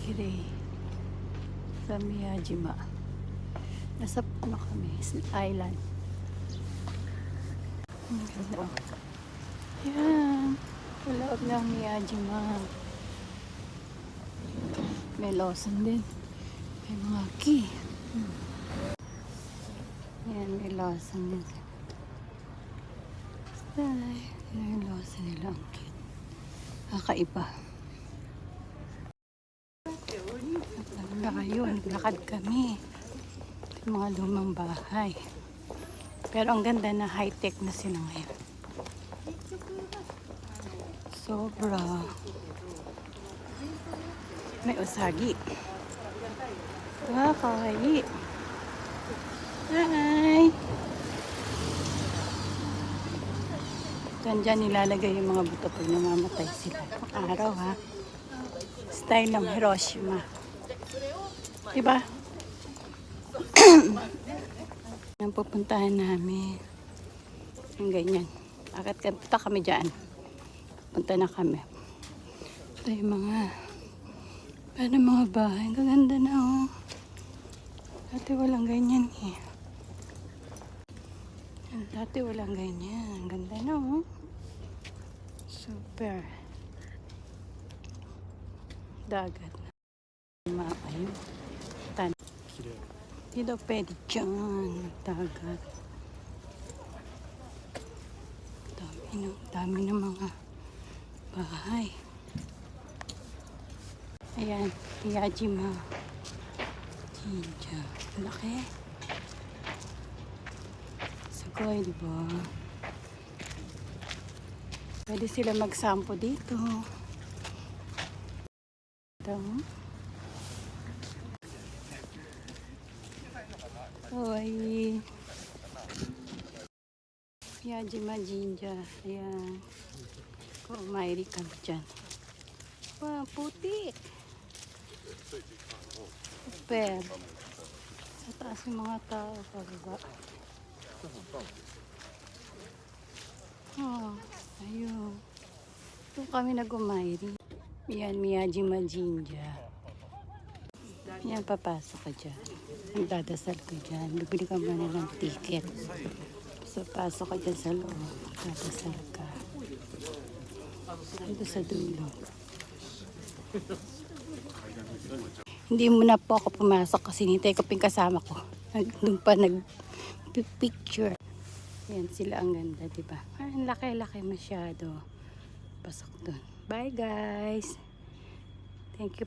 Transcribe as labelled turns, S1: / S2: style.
S1: Kirei sa Miyajima. Nasa ano kami, island. Ang ganda. Yan, sa loob ng Miyajima. May Lawson din. May mga key. Yan, may Lawson din. Ay, yung Lawson nila ang cute. Kakaiba. Ngayon, lakad kami. Yung mga lumang bahay. Pero ang ganda na high-tech na sila ngayon. Sobra. May usagi. Wow, kawaii. Hi! Diyan nilalagay yung mga buto pag namamatay sila. Ang araw ha. Style ng Hiroshima. Diba? Ang pupuntahan namin. Yung ganyan. Punta kami dyan. Punta na kami. Ito yung mga bahay. Ang ganda na oh. Dati walang ganyan eh. Dati walang ganyan. Ang ganda na oh. Super. Dagat. Ayun. Hindi daw pwede dyan. Dagat. Dami ng mga bahay. Ayan. Miyajima. Jinja. Laki. Sugoi, diba? Pwede sila magsampo dito. Ito. Kawaii. Miyajima Jinja. Ayan. Kumairi kami dyan. Wow, puti. Super. Sa taas yung mga tao. Pababa. Oh, ayun. Doon kami nag-umayri. Yan, Miyajima Jinja. Yan, papasok ka dyan. Magdadasal ka dyan. Bibili ka muna ng ticket. So, pasok ka dyan sa loob. Magdadasal ka. Ando sa dulo. Hindi muna po ako pumasok kasi nintay ko ping kasama ko. Doon pa nag-picture. Yan sila, ang ganda, diba? Ang laki-laki masyado. Pasok doon. Bye guys! Thank you.